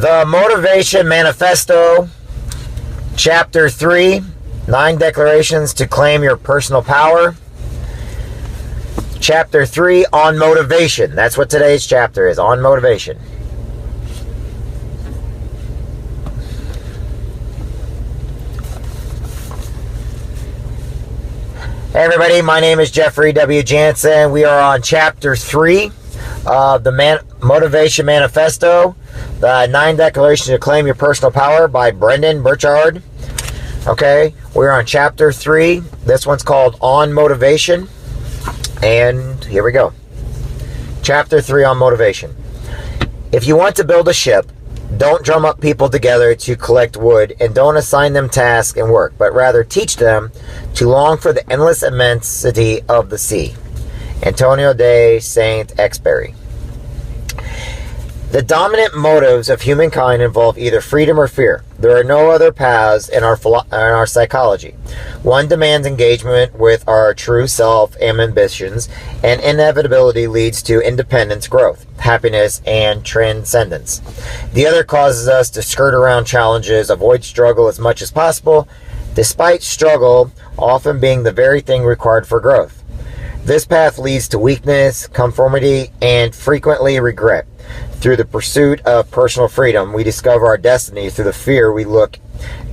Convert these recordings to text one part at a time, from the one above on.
The Motivation Manifesto, Chapter 3, 9 Declarations to Claim Your Personal Power. Chapter 3, on motivation. That's what today's chapter is, on motivation. Hey everybody, my name is Jeffrey W. Jansen. We are on Chapter 3 of the Motivation Manifesto, the 9 Declarations to Claim Your Personal Power by Brendan Burchard. Okay, we're on Chapter 3. This one's called On Motivation. And here we go. Chapter 3 on motivation. If you want to build a ship, don't drum up people together to collect wood, and don't assign them tasks and work, but rather teach them to long for the endless immensity of the sea. Antonio de Saint-Exupéry. The dominant motives of humankind involve either freedom or fear. There are no other paths in our psychology. One demands engagement with our true self and ambitions, and inevitability leads to independence, growth, happiness, and transcendence. The other causes us to skirt around challenges, avoid struggle as much as possible, despite struggle often being the very thing required for growth. This path leads to weakness, conformity, and frequently regret. Through the pursuit of personal freedom, we discover our destiny. Through the fear, we look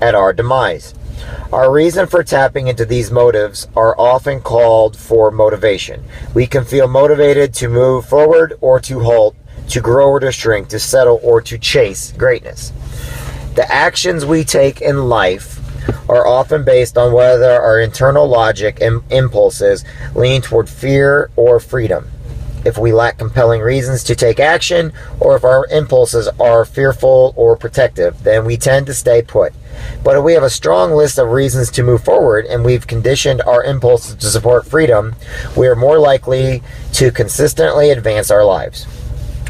at our demise. Our reason for tapping into these motives are often called for motivation. We can feel motivated to move forward or to halt, to grow or to shrink, to settle or to chase greatness. The actions we take in life are often based on whether our internal logic and impulses lean toward fear or freedom. If we lack compelling reasons to take action, or if our impulses are fearful or protective, then we tend to stay put. But if we have a strong list of reasons to move forward, and we've conditioned our impulses to support freedom, we are more likely to consistently advance our lives.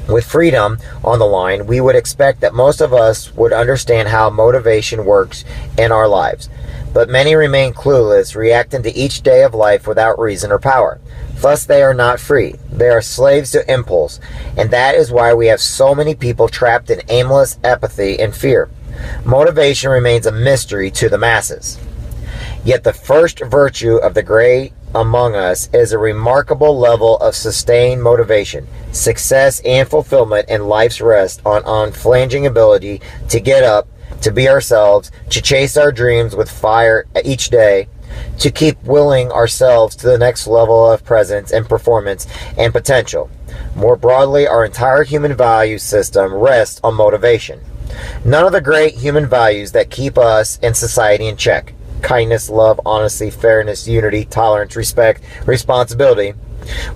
With freedom on the line, we would expect that most of us would understand how motivation works in our lives. But many remain clueless, reacting to each day of life without reason or power. Thus, they are not free. They are slaves to impulse, and that is why we have so many people trapped in aimless apathy and fear. Motivation remains a mystery to the masses. Yet the first virtue of the great among us is a remarkable level of sustained motivation, success, and fulfillment in life's rest on unflinching ability to get up, to be ourselves, to chase our dreams with fire each day, to keep willing ourselves to the next level of presence and performance and potential. More broadly, our entire human value system rests on motivation. None of the great human values that keep us and society in check, kindness, love, honesty, fairness, unity, tolerance, respect, responsibility,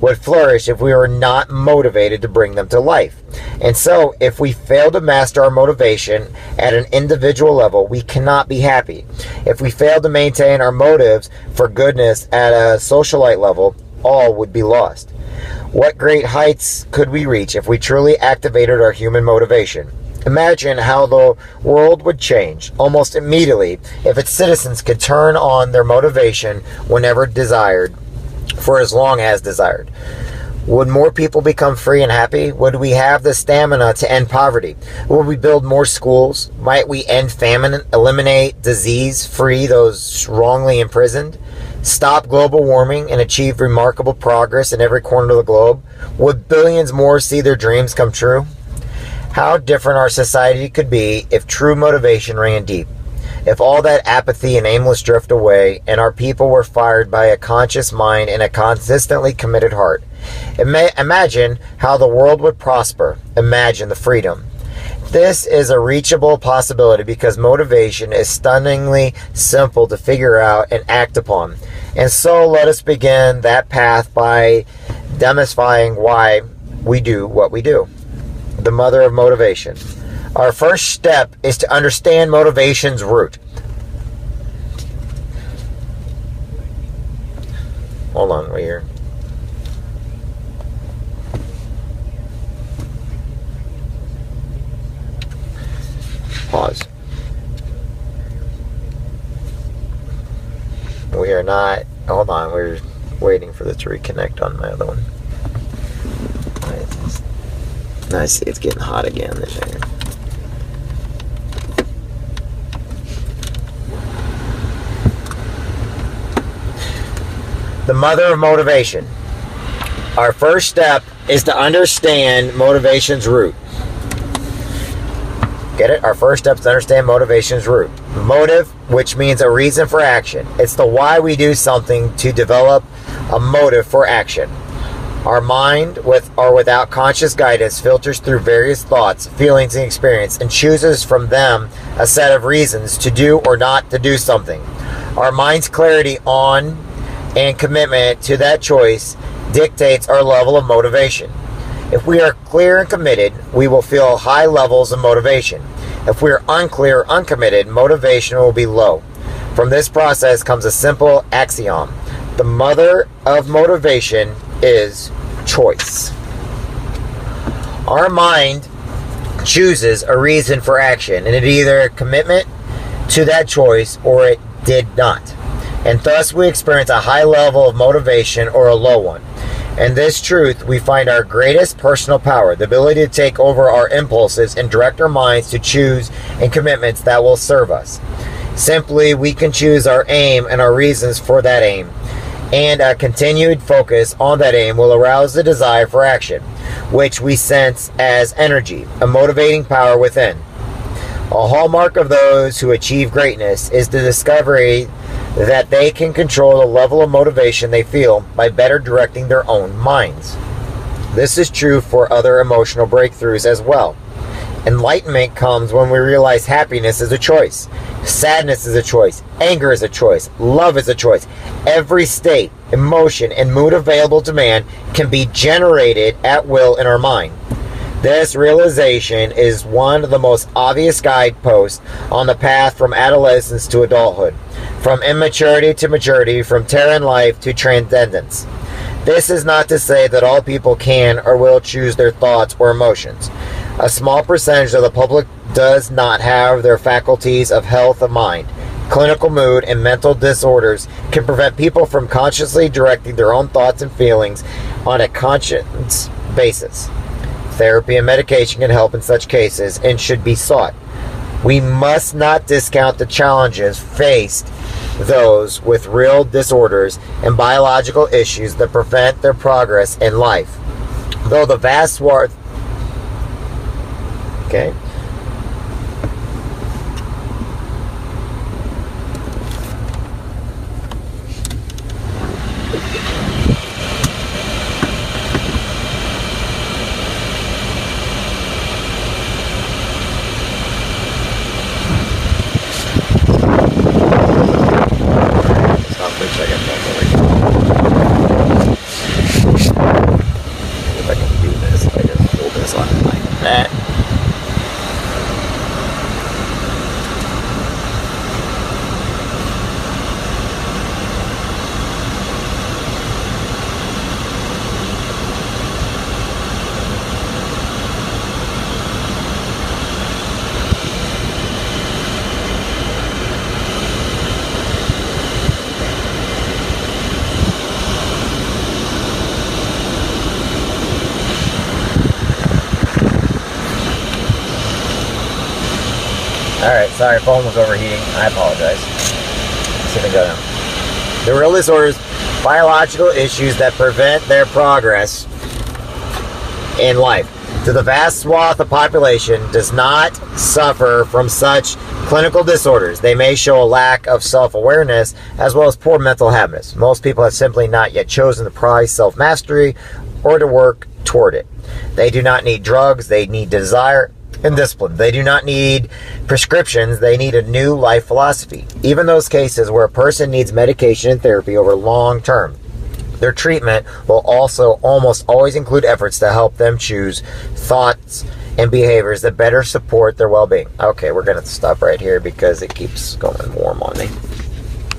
would flourish if we were not motivated to bring them to life. And so, if we fail to master our motivation at an individual level, we cannot be happy. If we fail to maintain our motives for goodness at a socialite level, all would be lost. What great heights could we reach if we truly activated our human motivation? Imagine how the world would change almost immediately if its citizens could turn on their motivation whenever desired, for as long as desired. Would more people become free and happy? Would we have the stamina to end poverty? Would we build more schools? Might we end famine, eliminate disease, free those wrongly imprisoned, stop global warming, and achieve remarkable progress in every corner of the globe? Would billions more see their dreams come true? How different our society could be if true motivation ran deep. If all that apathy and aimless drift away, and our people were fired by a conscious mind and a consistently committed heart. Imagine how the world would prosper. Imagine the freedom. This is a reachable possibility because motivation is stunningly simple to figure out and act upon. And so let us begin that path by demystifying why we do what we do. The mother of motivation. Our first step is to understand motivation's root. Hold on, wait here. Pause. We are not, hold on, we're waiting for this to reconnect on my other one. I see it's getting hot again this year. the mother of motivation. Our first step is to understand motivation's root. Get it? Our first step is to understand motivation's root. Motive, which means a reason for action. It's the why we do something to develop a motive for action. Our mind, with or without conscious guidance, filters through various thoughts, feelings, and experience, and chooses from them a set of reasons to do or not to do something. Our mind's clarity on and commitment to that choice dictates our level of motivation. If we are clear and committed, we will feel high levels of motivation. If we are unclear or uncommitted, motivation will be low. From this process comes a simple axiom. The mother of motivation is choice. Our mind chooses a reason for action, and it either a commitment to that choice or it did not. And thus we experience a high level of motivation or a low one. In this truth, we find our greatest personal power, the ability to take over our impulses and direct our minds to choose in commitments that will serve us. Simply, we can choose our aim and our reasons for that aim, and a continued focus on that aim will arouse the desire for action, which we sense as energy, a motivating power within. A hallmark of those who achieve greatness is the discovery that they can control the level of motivation they feel by better directing their own minds. This is true for other emotional breakthroughs as well. Enlightenment comes when we realize happiness is a choice, sadness is a choice, anger is a choice, love is a choice. Every state, emotion, and mood available to man can be generated at will in our mind. This realization is one of the most obvious guideposts on the path from adolescence to adulthood, from immaturity to maturity, from terror in life to transcendence. This is not to say that all people can or will choose their thoughts or emotions. A small percentage of the public does not have their faculties of health of mind. Clinical mood and mental disorders can prevent people from consciously directing their own thoughts and feelings on a conscious basis. Therapy and medication can help in such cases and should be sought. We must not discount the challenges faced those with real disorders and biological issues that prevent their progress in life. Though the vast swath... Okay. Alright, sorry, phone was overheating. I apologize. Let's see if I can go down. The real disorders, biological issues that prevent their progress in life. To the vast swath of population does not suffer from such clinical disorders. They may show a lack of self-awareness as well as poor mental habits. Most people have simply not yet chosen to prize self-mastery or to work toward it. They do not need drugs. They need desire and discipline. They do not need prescriptions. They need a new life philosophy. Even those cases where a person needs medication and therapy over long term, their treatment will also almost always include efforts to help them choose thoughts and behaviors that better support their well-being. Okay, we're going to stop right here because it keeps going warm on me.